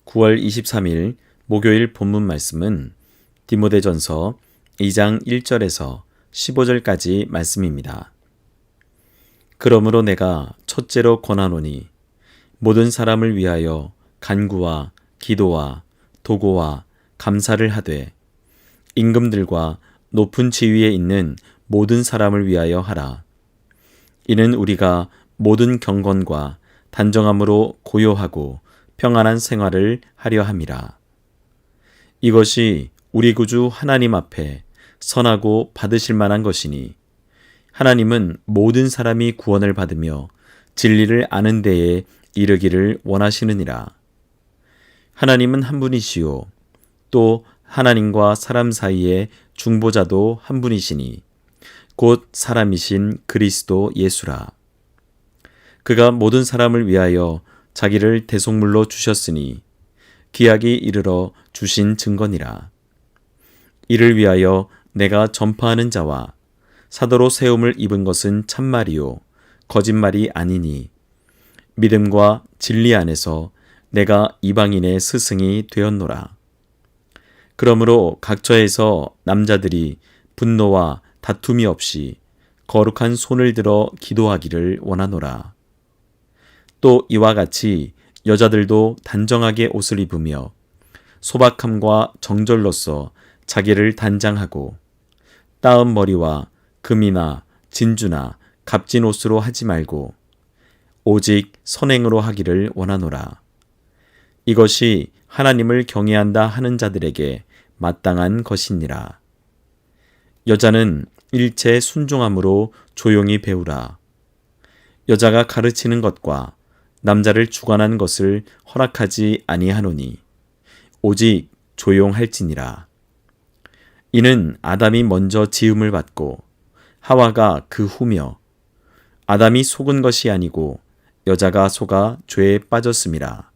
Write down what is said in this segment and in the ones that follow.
9월 23일 목요일 본문 말씀은 디모데전서 2장 1절에서 15절까지 말씀입니다. 그러므로 내가 첫째로 권하노니 모든 사람을 위하여 간구와 기도와 도고와 감사를 하되 임금들과 높은 지위에 있는 모든 사람을 위하여 하라. 이는 우리가 모든 경건과 단정함으로 고요하고 평안한 생활을 하려 함이라. 이것이 우리 구주 하나님 앞에 선하고 받으실 만한 것이니 하나님은 모든 사람이 구원을 받으며 진리를 아는 데에 이르기를 원하시느니라. 하나님은 한 분이시요 또 하나님과 사람 사이에 중보자도 한 분이시니 곧 사람이신 그리스도 예수라. 그가 모든 사람을 위하여 자기를 대속물로 주셨으니 기약이 이르러 주신 증거니라. 이를 위하여 내가 전파하는 자와 사도로 세움을 입은 것은 참말이요 거짓말이 아니니 믿음과 진리 안에서 내가 이방인의 스승이 되었노라. 그러므로 각처에서 남자들이 분노와 다툼이 없이 거룩한 손을 들어 기도하기를 원하노라. 또 이와 같이 여자들도 단정하게 옷을 입으며 소박함과 정절로서 자기를 단장하고 따은 머리와 금이나 진주나 값진 옷으로 하지 말고 오직 선행으로 하기를 원하노라. 이것이 하나님을 경외한다 하는 자들에게 마땅한 것이니라. 여자는 일체 순종함으로 조용히 배우라. 여자가 가르치는 것과 남자를 주관한 것을 허락하지 아니하노니 오직 조용할지니라. 이는 아담이 먼저 지음을 받고 하와가 그 후며 아담이 속은 것이 아니고 여자가 속아 죄에 빠졌음이라.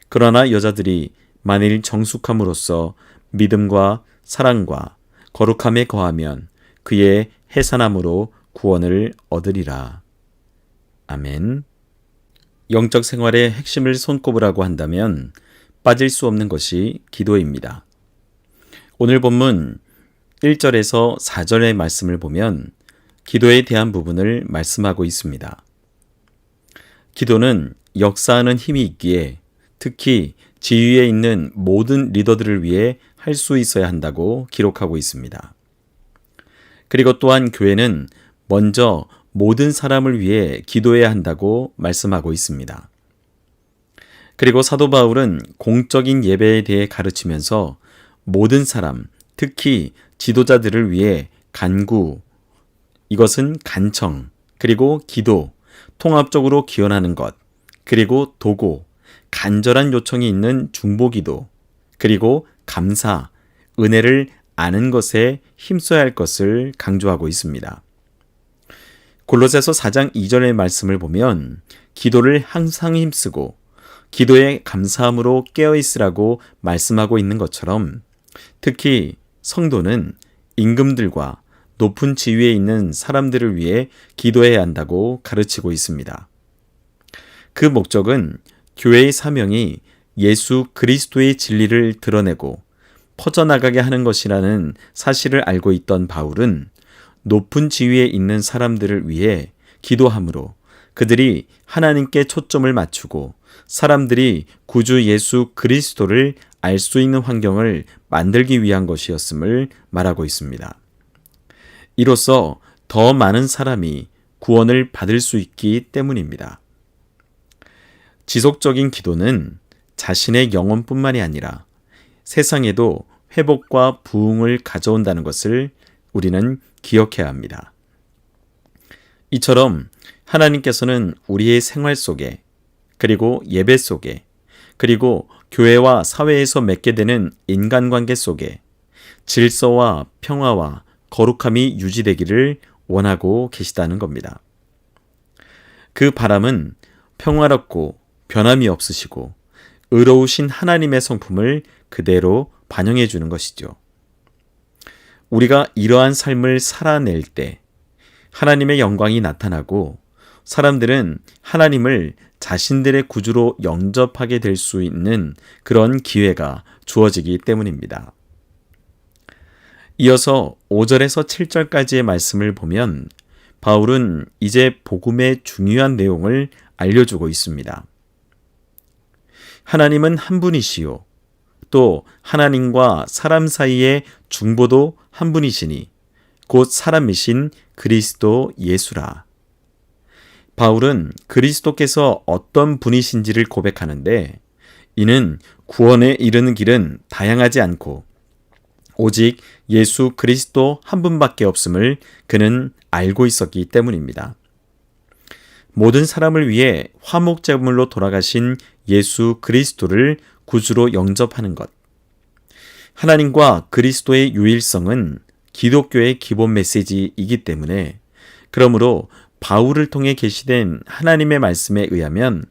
그러나 여자들이 만일 정숙함으로써 믿음과 사랑과 거룩함에 거하면 그의 해산함으로 구원을 얻으리라. 아멘. 영적 생활의 핵심을 손꼽으라고 한다면 빠질 수 없는 것이 기도입니다. 오늘 본문 1절에서 4절의 말씀을 보면 기도에 대한 부분을 말씀하고 있습니다. 기도는 역사하는 힘이 있기에 특히 지위에 있는 모든 리더들을 위해 할 수 있어야 한다고 기록하고 있습니다. 그리고 또한 교회는 먼저 모든 사람을 위해 기도해야 한다고 말씀하고 있습니다. 그리고 사도 바울은 공적인 예배에 대해 가르치면서 모든 사람, 특히 지도자들을 위해 간구, 이것은 간청, 그리고 기도, 통합적으로 기원하는 것, 그리고 도고, 간절한 요청이 있는 중보기도, 그리고 감사, 은혜를 아는 것에 힘써야 할 것을 강조하고 있습니다. 골로새서 4장 2절의 말씀을 보면 기도를 항상 힘쓰고 기도에 감사함으로 깨어있으라고 말씀하고 있는 것처럼 특히 성도는 임금들과 높은 지위에 있는 사람들을 위해 기도해야 한다고 가르치고 있습니다. 그 목적은 교회의 사명이 예수 그리스도의 진리를 드러내고 퍼져나가게 하는 것이라는 사실을 알고 있던 바울은 높은 지위에 있는 사람들을 위해 기도함으로 그들이 하나님께 초점을 맞추고 사람들이 구주 예수 그리스도를 알 수 있는 환경을 만들기 위한 것이었음을 말하고 있습니다. 이로써 더 많은 사람이 구원을 받을 수 있기 때문입니다. 지속적인 기도는 자신의 영혼뿐만이 아니라 세상에도 회복과 부흥을 가져온다는 것을 우리는 기억해야 합니다. 이처럼 하나님께서는 우리의 생활 속에 그리고 예배 속에 그리고 교회와 사회에서 맺게 되는 인간관계 속에 질서와 평화와 거룩함이 유지되기를 원하고 계시다는 겁니다. 그 바람은 평화롭고 변함이 없으시고 의로우신 하나님의 성품을 그대로 반영해 주는 것이죠. 우리가 이러한 삶을 살아낼 때 하나님의 영광이 나타나고 사람들은 하나님을 자신들의 구주로 영접하게 될 수 있는 그런 기회가 주어지기 때문입니다. 이어서 5절에서 7절까지의 말씀을 보면 바울은 이제 복음의 중요한 내용을 알려주고 있습니다. 하나님은 한 분이시요 또 하나님과 사람 사이의 중보도 한 분이시니 곧 사람이신 그리스도 예수라. 바울은 그리스도께서 어떤 분이신지를 고백하는데 이는 구원에 이르는 길은 다양하지 않고 오직 예수 그리스도 한 분밖에 없음을 그는 알고 있었기 때문입니다. 모든 사람을 위해 화목제물로 돌아가신 예수 그리스도를 구주로 영접하는 것. 하나님과 그리스도의 유일성은 기독교의 기본 메시지이기 때문에 그러므로 바울을 통해 계시된 하나님의 말씀에 의하면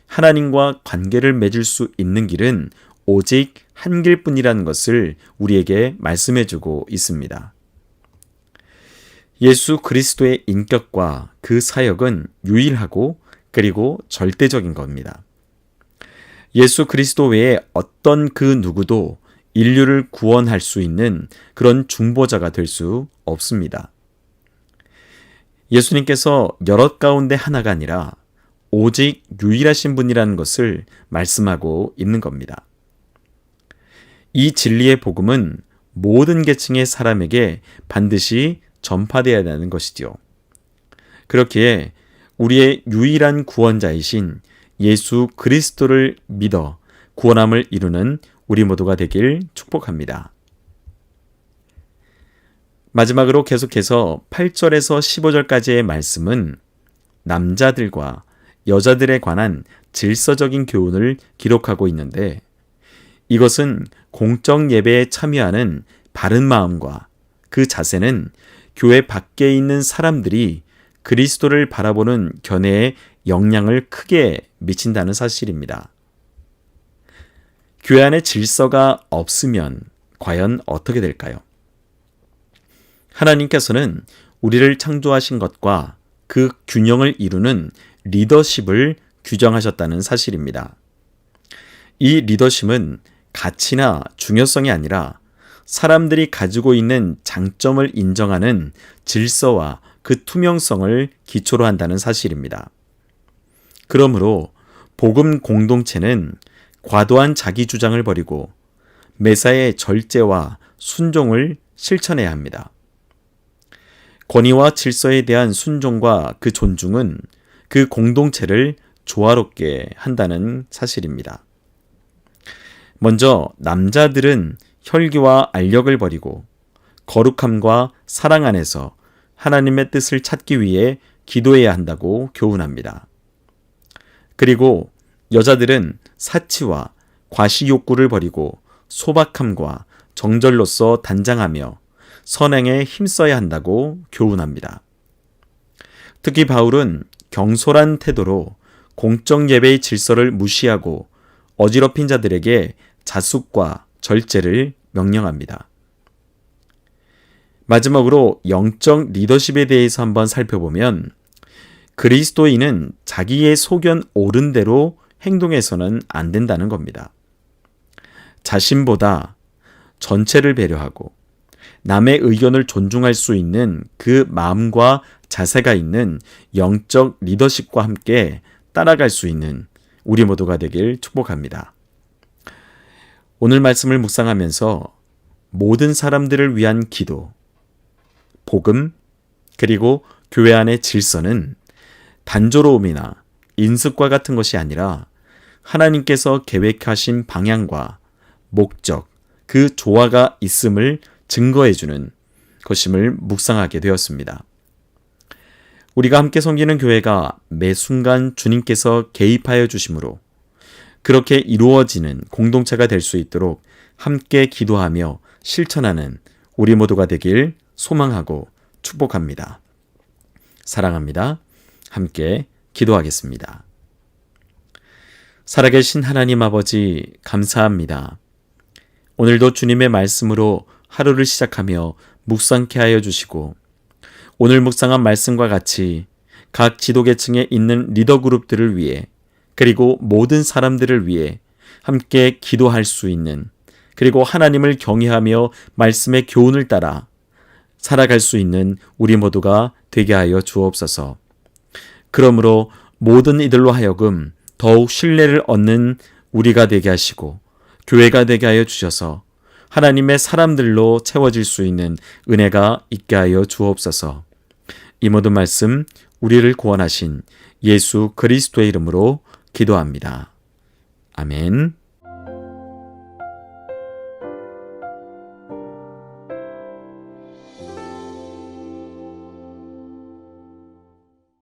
하나님과 관계를 맺을 수 있는 길은 오직 한 길뿐이라는 것을 우리에게 말씀해주고 있습니다. 예수 그리스도의 인격과 그 사역은 유일하고 그리고 절대적인 겁니다. 예수 그리스도 외에 어떤 그 누구도 인류를 구원할 수 있는 그런 중보자가 될 수 없습니다. 예수님께서 여럿 가운데 하나가 아니라 오직 유일하신 분이라는 것을 말씀하고 있는 겁니다. 이 진리의 복음은 모든 계층의 사람에게 반드시 전파되어야 하는 것이지요. 그렇기에 우리의 유일한 구원자이신 예수 그리스도를 믿어 구원함을 이루는 우리 모두가 되길 축복합니다. 마지막으로 계속해서 8절에서 15절까지의 말씀은 남자들과 여자들에 관한 질서적인 교훈을 기록하고 있는데 이것은 공적 예배에 참여하는 바른 마음과 그 자세는 교회 밖에 있는 사람들이 그리스도를 바라보는 견해에 영향을 크게 미친다는 사실입니다. 교회 안에 질서가 없으면 과연 어떻게 될까요? 하나님께서는 우리를 창조하신 것과 그 균형을 이루는 리더십을 규정하셨다는 사실입니다. 이 리더십은 가치나 중요성이 아니라 사람들이 가지고 있는 장점을 인정하는 질서와 그 투명성을 기초로 한다는 사실입니다. 그러므로 복음 공동체는 과도한 자기 주장을 버리고 매사에 절제와 순종을 실천해야 합니다. 권위와 질서에 대한 순종과 그 존중은 그 공동체를 조화롭게 한다는 사실입니다. 먼저 남자들은 혈기와 알력을 버리고 거룩함과 사랑 안에서 하나님의 뜻을 찾기 위해 기도해야 한다고 교훈합니다. 그리고 여자들은 사치와 과시 욕구를 버리고 소박함과 정절로서 단장하며 선행에 힘써야 한다고 교훈합니다. 특히 바울은 경솔한 태도로 공적 예배의 질서를 무시하고 어지럽힌 자들에게 자숙과 절제를 명령합니다. 마지막으로 영적 리더십에 대해서 한번 살펴보면 그리스도인은 자기의 소견 옳은 대로 행동해서는 안 된다는 겁니다. 자신보다 전체를 배려하고 남의 의견을 존중할 수 있는 그 마음과 자세가 있는 영적 리더십과 함께 따라갈 수 있는 우리 모두가 되길 축복합니다. 오늘 말씀을 묵상하면서 모든 사람들을 위한 기도, 복음, 그리고 교회 안의 질서는 단조로움이나 인습과 같은 것이 아니라 하나님께서 계획하신 방향과 목적, 그 조화가 있음을 증거해주는 것임을 묵상하게 되었습니다. 우리가 함께 섬기는 교회가 매 순간 주님께서 개입하여 주심으로 그렇게 이루어지는 공동체가 될 수 있도록 함께 기도하며 실천하는 우리 모두가 되길 소망하고 축복합니다. 사랑합니다. 함께 기도하겠습니다. 살아계신 하나님 아버지 감사합니다. 오늘도 주님의 말씀으로 하루를 시작하며 묵상케 하여 주시고 오늘 묵상한 말씀과 같이 각 지도계층에 있는 리더 그룹들을 위해 그리고 모든 사람들을 위해 함께 기도할 수 있는, 그리고 하나님을 경외하며 말씀의 교훈을 따라 살아갈 수 있는 우리 모두가 되게 하여 주옵소서. 그러므로 모든 이들로 하여금 더욱 신뢰를 얻는 우리가 되게 하시고 교회가 되게 하여 주셔서 하나님의 사람들로 채워질 수 있는 은혜가 있게 하여 주옵소서. 이 모든 말씀 우리를 구원하신 예수 그리스도의 이름으로 기도합니다. 아멘.